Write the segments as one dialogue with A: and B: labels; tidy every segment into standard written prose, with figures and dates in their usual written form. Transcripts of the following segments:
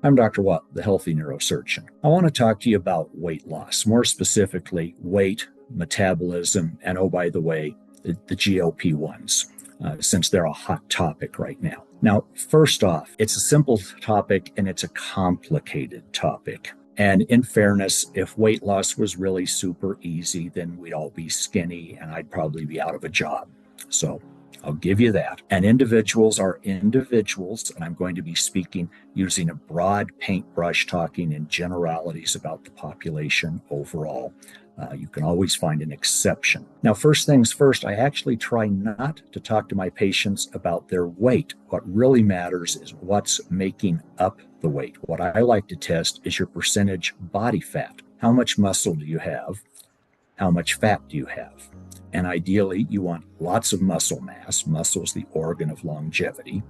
A: I'm Dr. Watt, the Healthy Neurosurgeon. I want to talk to you about weight loss, more specifically weight, metabolism, and oh, by the way, the GLP-1s, since they're a hot topic right now. Now, first off, it's a simple topic and it's a complicated topic. And in fairness, if weight loss was really super easy, then we'd all be skinny and I'd probably be out of a job. So I'll give you that. And individuals are individuals, and I'm going to be speaking using a broad paintbrush, talking in generalities about the population overall. You can always find an exception. Now, first things first, I actually try not to talk to my patients about their weight. What really matters is what's making up the weight. What I like to test is your percentage body fat. How much muscle do you have? How much fat do you have? And ideally, you want lots of muscle mass. Muscle is the organ of longevity.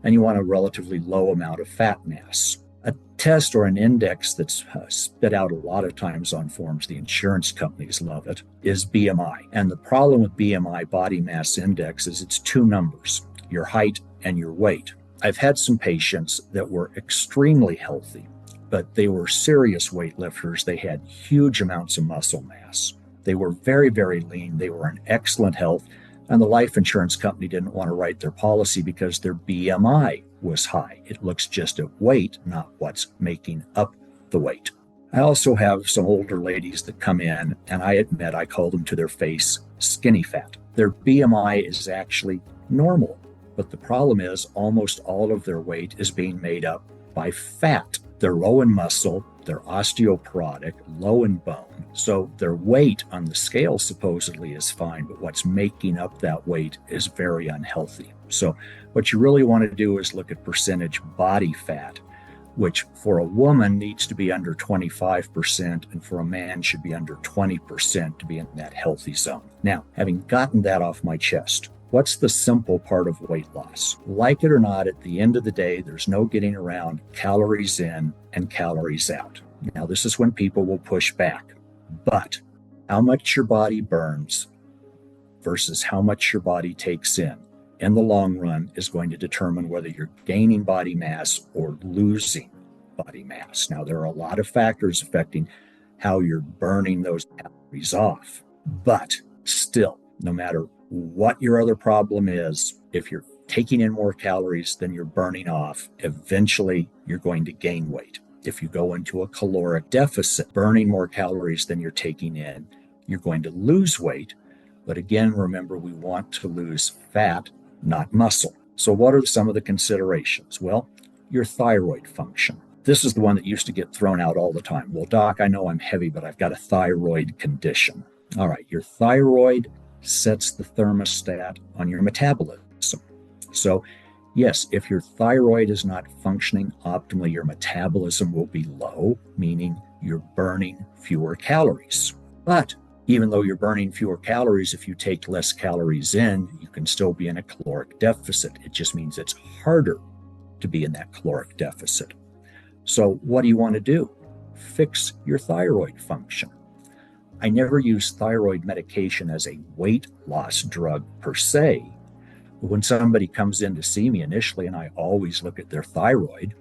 A: And you want a relatively low amount of fat mass. A test or an index that's spit out a lot of times on forms, the insurance companies love it, is BMI. And the problem with BMI, body mass index, is it's two numbers, your height and your weight. I've had some patients that were extremely healthy, but they were serious weightlifters. They had huge amounts of muscle mass. They were very, very lean. They were in excellent health. And the life insurance company didn't want to write their policy because their BMI was high. It looks just at weight, not what's making up the weight. I also have some older ladies that come in, and I admit I call them to their face skinny fat. Their BMI is actually normal, but the problem is almost all of their weight is being made up by fat. They're low in muscle, they're osteoporotic, low in bone. So their weight on the scale supposedly is fine, but what's making up that weight is very unhealthy. So what you really want to do is look at percentage body fat, which for a woman needs to be under 25% and for a man should be under 20% to be in that healthy zone. Now, having gotten that off my chest, what's the simple part of weight loss? Like it or not, at the end of the day, there's no getting around calories in and calories out. Now, this is when people will push back. But how much your body burns versus how much your body takes in the long run is going to determine whether you're gaining body mass or losing body mass. Now, there are a lot of factors affecting how you're burning those calories off. But still, no matter what your other problem is, if you're taking in more calories than you're burning off, eventually you're going to gain weight. If you go into a caloric deficit, burning more calories than you're taking in, you're going to lose weight. But again, remember, we want to lose fat, not muscle. So what are some of the considerations? Well, your thyroid function. This is the one that used to get thrown out all the time. Well, doc, I know I'm heavy, but I've got a thyroid condition. All right, your thyroid sets the thermostat on your metabolism. So yes, if your thyroid is not functioning optimally, your metabolism will be low, meaning you're burning fewer calories. But even though you're burning fewer calories, if you take less calories in, you can still be in a caloric deficit. It just means it's harder to be in that caloric deficit. So what do you want to do? Fix your thyroid function. I never use thyroid medication as a weight loss drug per se. But when somebody comes in to see me initially, and I always look at their thyroid,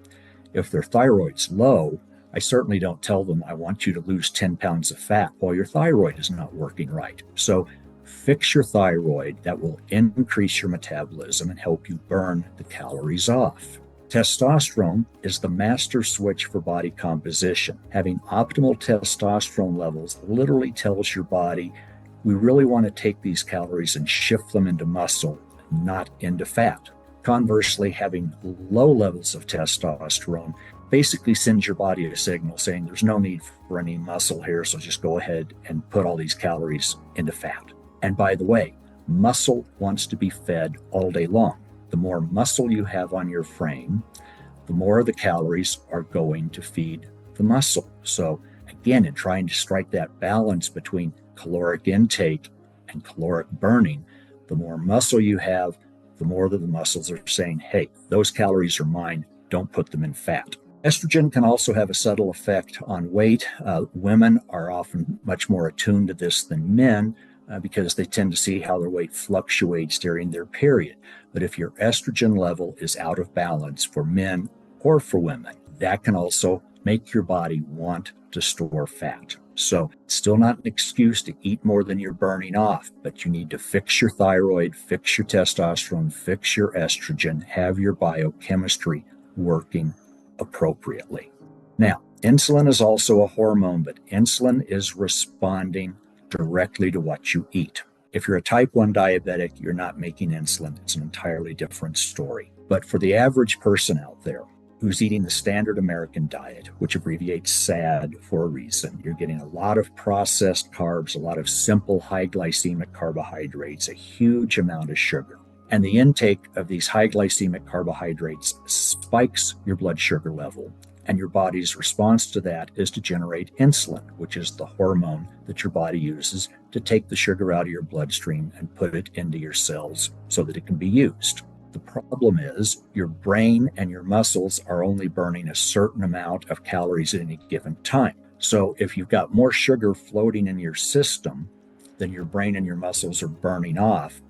A: if their thyroid's low, I certainly don't tell them I want you to lose 10 pounds of fat while your thyroid is not working right. So fix your thyroid. That will increase your metabolism and help you burn the calories off. Testosterone is the master switch for body composition. Having optimal testosterone levels literally tells your body, we really want to take these calories and shift them into muscle, not into fat. Conversely, having low levels of testosterone basically sends your body a signal saying there's no need for any muscle here, so just go ahead and put all these calories into fat. And by the way, muscle wants to be fed all day long. The more muscle you have on your frame, the more of the calories are going to feed the muscle. So again, in trying to strike that balance between caloric intake and caloric burning, the more muscle you have, the more that the muscles are saying, hey, those calories are mine, don't put them in fat. Estrogen can also have a subtle effect on weight. Women are often much more attuned to this than men because they tend to see how their weight fluctuates during their period. But if your estrogen level is out of balance for men or for women, that can also make your body want to store fat. So it's still not an excuse to eat more than you're burning off, but you need to fix your thyroid, fix your testosterone, fix your estrogen, have your biochemistry working appropriately. Now, insulin is also a hormone, but insulin is responding directly to what you eat. If you're a type 1 diabetic, you're not making insulin. It's an entirely different story. But for the average person out there who's eating the standard American diet, which abbreviates SAD for a reason, you're getting a lot of processed carbs, a lot of simple high glycemic carbohydrates, a huge amount of sugar. And the intake of these high glycemic carbohydrates spikes your blood sugar level. And your body's response to that is to generate insulin, which is the hormone that your body uses to take the sugar out of your bloodstream and put it into your cells so that it can be used. The problem is your brain and your muscles are only burning a certain amount of calories at any given time. So if you've got more sugar floating in your system than your brain and your muscles are burning off,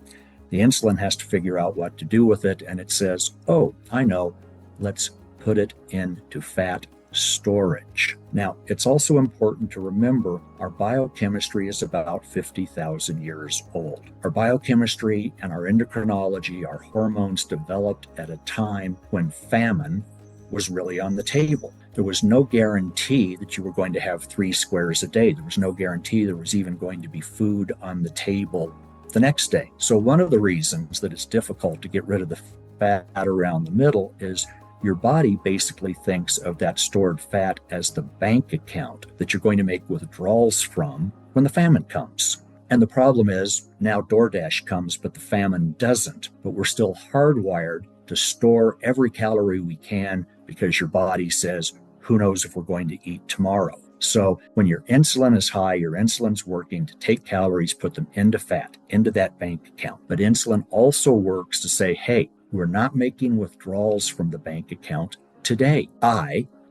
A: the insulin has to figure out what to do with it. And it says, oh, I know, let's put it into fat storage. Now, it's also important to remember our biochemistry is about 50,000 years old. Our biochemistry and our endocrinology, our hormones developed at a time when famine was really on the table. There was no guarantee that you were going to have 3 squares a day. There was no guarantee there was even going to be food on the table the next day. So one of the reasons that it's difficult to get rid of the fat around the middle is your body basically thinks of that stored fat as the bank account that you're going to make withdrawals from when the famine comes. And the problem is now DoorDash comes, but the famine doesn't. But we're still hardwired to store every calorie we can because your body says, who knows if we're going to eat tomorrow. So when your insulin is high, your insulin's working to take calories, put them into fat, into that bank account. But insulin also works to say, hey, we're not making withdrawals from the bank account today.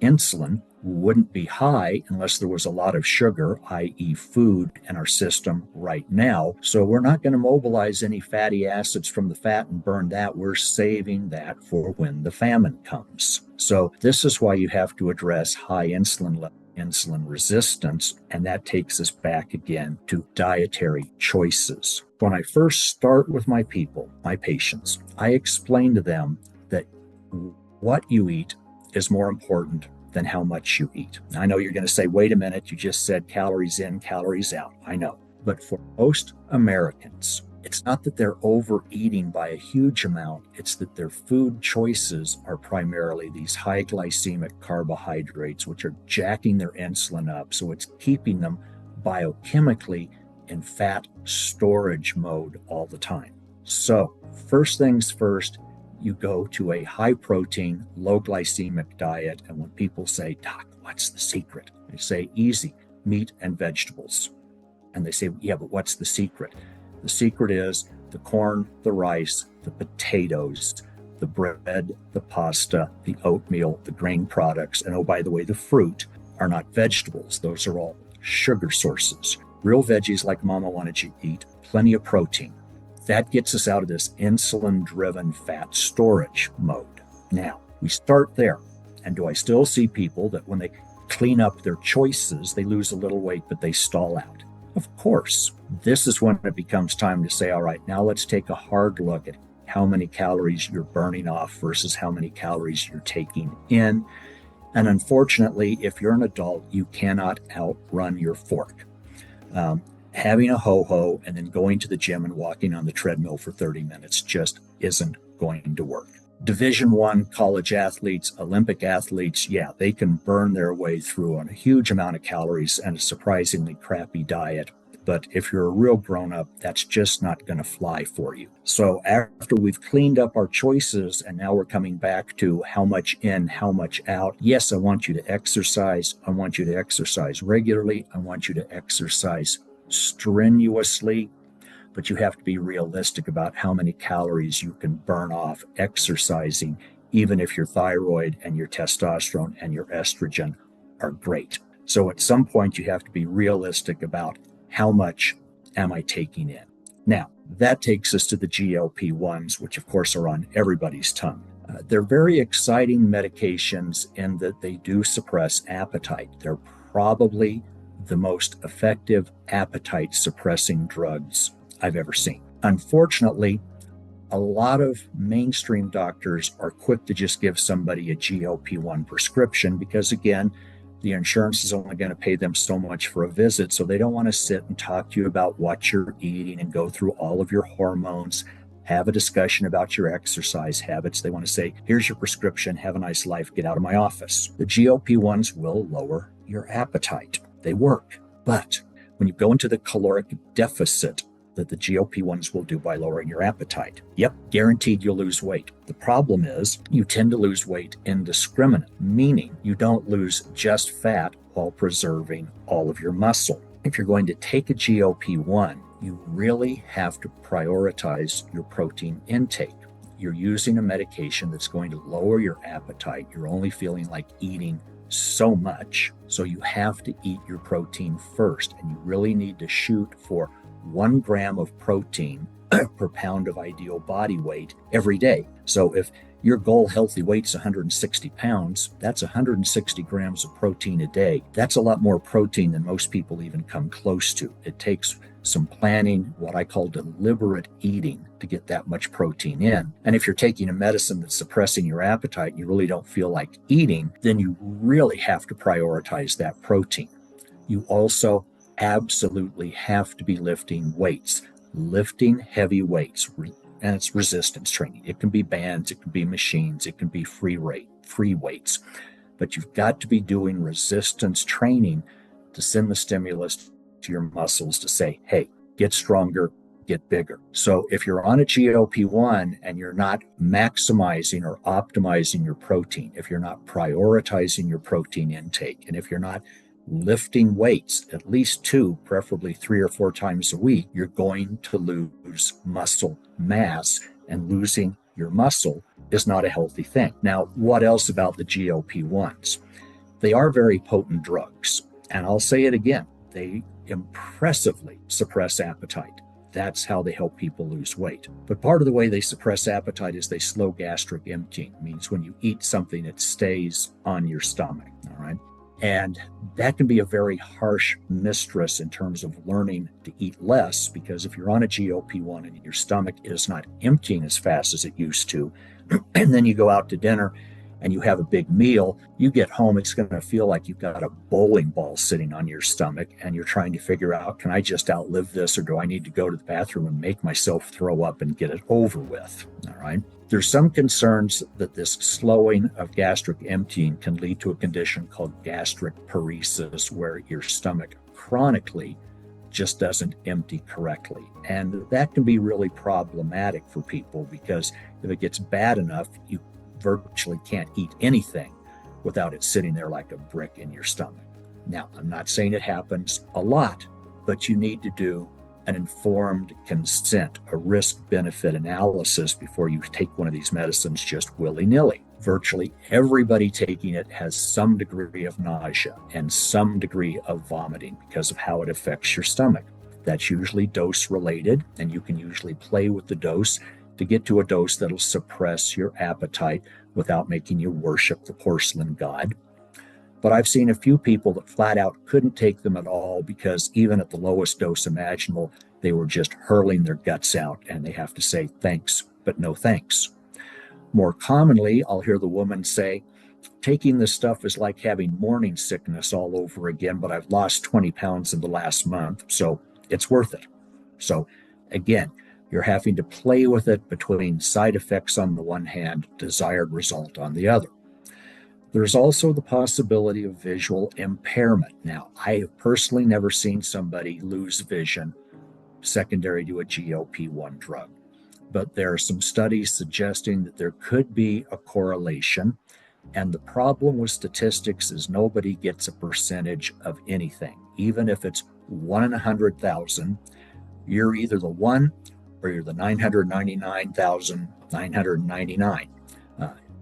A: Insulin, wouldn't be high unless there was a lot of sugar, i.e. food, in our system right now. So we're not going to mobilize any fatty acids from the fat and burn that. We're saving that for when the famine comes. So this is why you have to address high insulin level, insulin resistance, and that takes us back again to dietary choices. When I first start with my people, my patients, I explain to them that what you eat is more important than how much you eat. I know you're going to say, wait a minute, you just said calories in, calories out. I know. But for most Americans, it's not that they're overeating by a huge amount. It's that their food choices are primarily these high glycemic carbohydrates, which are jacking their insulin up. So it's keeping them biochemically in fat storage mode all the time. So first things first, you go to a high protein, low glycemic diet. And when people say, Doc, what's the secret? I say, easy, meat and vegetables. And they say, yeah, but what's the secret? The secret is the corn, the rice, the potatoes, the bread, the pasta, the oatmeal, the grain products. And oh, by the way, the fruit are not vegetables. Those are all sugar sources. Real veggies like Mama wanted you to eat, plenty of protein. That gets us out of this insulin-driven fat storage mode. Now, we start there. And do I still see people that when they clean up their choices, they lose a little weight, but they stall out? Of course. This is when it becomes time to say, all right, now let's take a hard look at how many calories you're burning off versus how many calories you're taking in. And unfortunately, if you're an adult, you cannot outrun your fork. Having a ho-ho and then going to the gym and walking on the treadmill for 30 minutes just isn't going to work. Division I college athletes, Olympic athletes, yeah, they can burn their way through on a huge amount of calories and a surprisingly crappy diet. But if you're a real grown-up, that's just not going to fly for you. So after we've cleaned up our choices and now we're coming back to how much in, how much out. Yes, I want you to exercise. I want you to exercise regularly. I want you to exercise strenuously, but you have to be realistic about how many calories you can burn off exercising, even if your thyroid and your testosterone and your estrogen are great. So at some point, you have to be realistic about how much am I taking in. Now, that takes us to the GLP-1s, which of course are on everybody's tongue. They're very exciting medications in that they do suppress appetite. They're probably the most effective appetite suppressing drugs I've ever seen. Unfortunately, a lot of mainstream doctors are quick to just give somebody a GLP-1 prescription because, again, the insurance is only going to pay them so much for a visit. So they don't want to sit and talk to you about what you're eating and go through all of your hormones, have a discussion about your exercise habits. They want to say, here's your prescription, have a nice life, get out of my office. The GLP-1s will lower your appetite. They work. But when you go into the caloric deficit that the GLP-1s will do by lowering your appetite, yep, guaranteed you'll lose weight. The problem is you tend to lose weight indiscriminate, meaning you don't lose just fat while preserving all of your muscle. If you're going to take a GLP-1, you really have to prioritize your protein intake. You're using a medication that's going to lower your appetite. You're only feeling like eating so much. So you have to eat your protein first, and you really need to shoot for 1 gram of protein per pound of ideal body weight every day. So if your goal healthy weight is 160 pounds, that's 160 grams of protein a day. That's a lot more protein than most people even come close to. It takes some planning, what I call deliberate eating, to get that much protein in. And if you're taking a medicine that's suppressing your appetite and you really don't feel like eating, then you really have to prioritize that protein. You also absolutely have to be lifting weights, lifting heavy weights, and it's resistance training. It can be bands, it can be machines, it can be free weights, but you've got to be doing resistance training to send the stimulus to your muscles to say, hey, get stronger, get bigger. So if you're on a GLP-1 and you're not maximizing or optimizing your protein, if you're not prioritizing your protein intake, and if you're not lifting weights, at least 2, preferably 3 or 4 times a week, you're going to lose muscle mass, and losing your muscle is not a healthy thing. Now, what else about the GLP-1s? They are very potent drugs, and I'll say it again, they impressively suppress appetite. That's how they help people lose weight. But part of the way they suppress appetite is they slow gastric emptying. It means when you eat something, it stays on your stomach, all right? And that can be a very harsh mistress in terms of learning to eat less, because if you're on a GLP-1 and your stomach is not emptying as fast as it used to, and then you go out to dinner and you have a big meal, you get home, it's going to feel like you've got a bowling ball sitting on your stomach, and you're trying to figure out, can I just outlive this, or do I need to go to the bathroom and make myself throw up and get it over with? All right. There's some concerns that this slowing of gastric emptying can lead to a condition called gastric paresis, where your stomach chronically just doesn't empty correctly. And that can be really problematic for people, because if it gets bad enough, you virtually can't eat anything without it sitting there like a brick in your stomach. Now, I'm not saying it happens a lot, but you need to do an informed consent, a risk-benefit analysis before you take one of these medicines just willy-nilly. Virtually everybody taking it has some degree of nausea and some degree of vomiting because of how it affects your stomach. That's usually dose-related, and you can usually play with the dose to get to a dose that'll suppress your appetite without making you worship the porcelain god. But I've seen a few people that flat out couldn't take them at all, because even at the lowest dose imaginable, they were just hurling their guts out, and they have to say thanks, but no thanks. More commonly, I'll hear the woman say, taking this stuff is like having morning sickness all over again, but I've lost 20 pounds in the last month, so it's worth it. So again, you're having to play with it between side effects on the one hand, desired result on the other. There's also the possibility of visual impairment. Now, I have personally never seen somebody lose vision secondary to a GLP-1 drug, but there are some studies suggesting that there could be a correlation. And the problem with statistics is nobody gets a percentage of anything. Even if it's 1 in 100,000, you're either the 1 or you're the 999,999.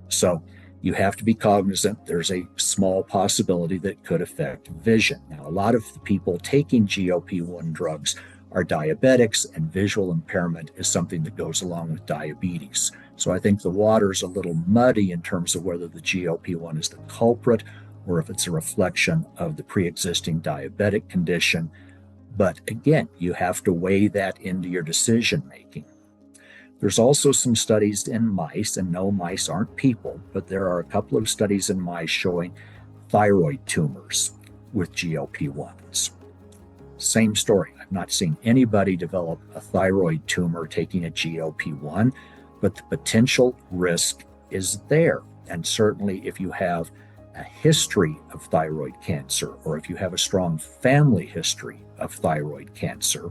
A: So you have to be cognizant there's a small possibility that it could affect vision. Now, a lot of the people taking GLP-1 drugs are diabetics, and visual impairment is something that goes along with diabetes. So I think the water's a little muddy in terms of whether the GLP-1 is the culprit or if it's a reflection of the pre-existing diabetic condition. But again, you have to weigh that into your decision making. There's also some studies in mice, and no, mice aren't people, but there are a couple of studies in mice showing thyroid tumors with GLP-1s. Same story. I've not seen anybody develop a thyroid tumor taking a GLP-1, but the potential risk is there. And certainly if you have a history of thyroid cancer, or if you have a strong family history of thyroid cancer,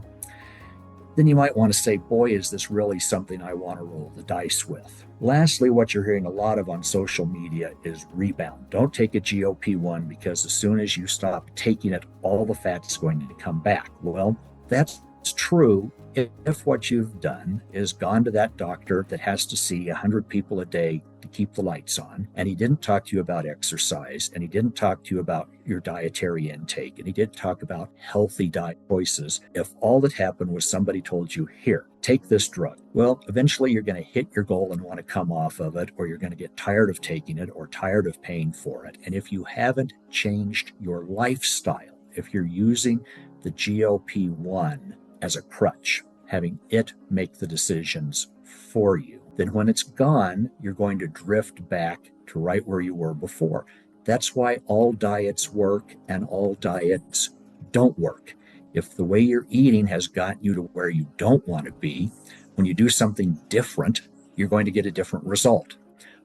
A: then you might want to say, boy, is this really something I want to roll the dice with? Lastly, what you're hearing a lot of on social media is rebound. Don't take a GLP-1 because as soon as you stop taking it, all the fat's going to come back. Well, that's true if what you've done is gone to that doctor that has to see 100 people a day to keep the lights on, and he didn't talk to you about exercise, and he didn't talk to you about your dietary intake, and he didn't talk about healthy diet choices. If all that happened was somebody told you, here, take this drug, well, eventually you're going to hit your goal and want to come off of it, or you're going to get tired of taking it or tired of paying for it. And if you haven't changed your lifestyle, if you're using the GLP-1 as a crutch, having it make the decisions for you, then when it's gone, you're going to drift back to right where you were before. That's why all diets work and all diets don't work. If the way you're eating has gotten you to where you don't want to be, when you do something different, you're going to get a different result.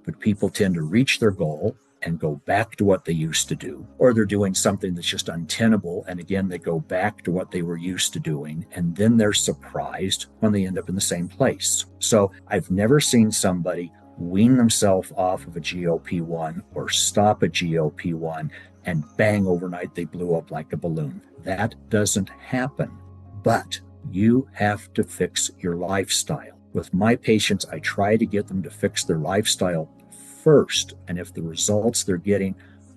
A: But people tend to reach their goal and go back to what they used to do, or they're doing something that's just untenable, and again they go back to what they were used to doing, and then they're surprised when they end up in the same place. So I've never seen somebody wean themselves off of a GLP-1 or stop a GLP-1 and bang, overnight they blew up like a balloon. That doesn't happen. But you have to fix your lifestyle. With my patients, I try to get them to fix their lifestyle first. And if the results they're getting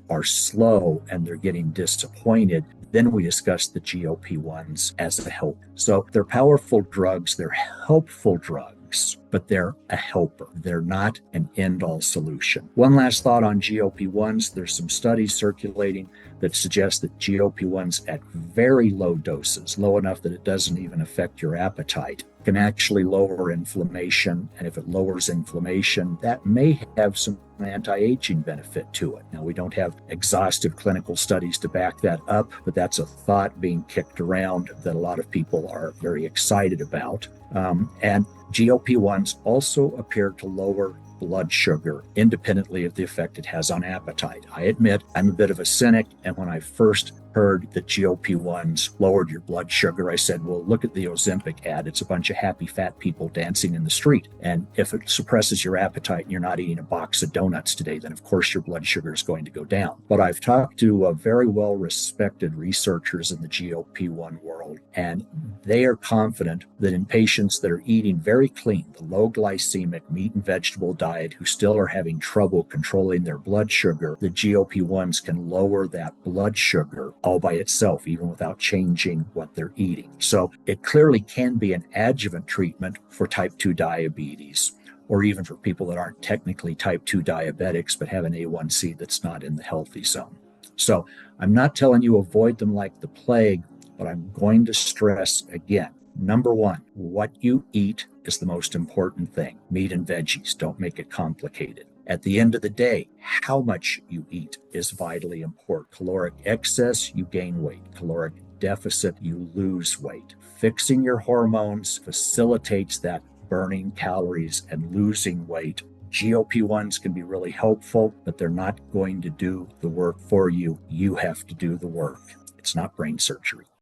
A: are slow and they're getting disappointed, then we discuss the GLP-1s as a help. So they're powerful drugs, they're helpful drugs, but they're a helper. They're not an end-all solution. One last thought on GLP-1s. There's some studies circulating that suggest that GLP-1s at very low doses, low enough that it doesn't even affect your appetite, can actually lower inflammation. And if it lowers inflammation, that may have some anti-aging benefit to it. Now, we don't have exhaustive clinical studies to back that up, but that's a thought being kicked around that a lot of people are very excited about. And GLP-1s also appear to lower blood sugar independently of the effect it has on appetite. I admit I'm a bit of a cynic, and when I first heard that GLP-1s lowered your blood sugar, I said, well, look at the Ozempic ad. It's a bunch of happy fat people dancing in the street. And if it suppresses your appetite and you're not eating a box of donuts today, then of course your blood sugar is going to go down. But I've talked to very well-respected researchers in the GLP-1 world, and they are confident that in patients that are eating very clean, the low glycemic meat and vegetable diet, who still are having trouble controlling their blood sugar, the GLP-1s can lower that blood sugar all by itself, even without changing what they're eating. So it clearly can be an adjuvant treatment for type 2 diabetes, or even for people that aren't technically type 2 diabetics, but have an A1C that's not in the healthy zone. So I'm not telling you avoid them like the plague, but I'm going to stress again, number one, what you eat is the most important thing. Meat and veggies, don't make it complicated. At the end of the day, how much you eat is vitally important. Caloric excess, you gain weight. Caloric deficit, you lose weight. Fixing your hormones facilitates that burning calories and losing weight. GLP-1s can be really helpful, but they're not going to do the work for you. You have to do the work. It's not brain surgery.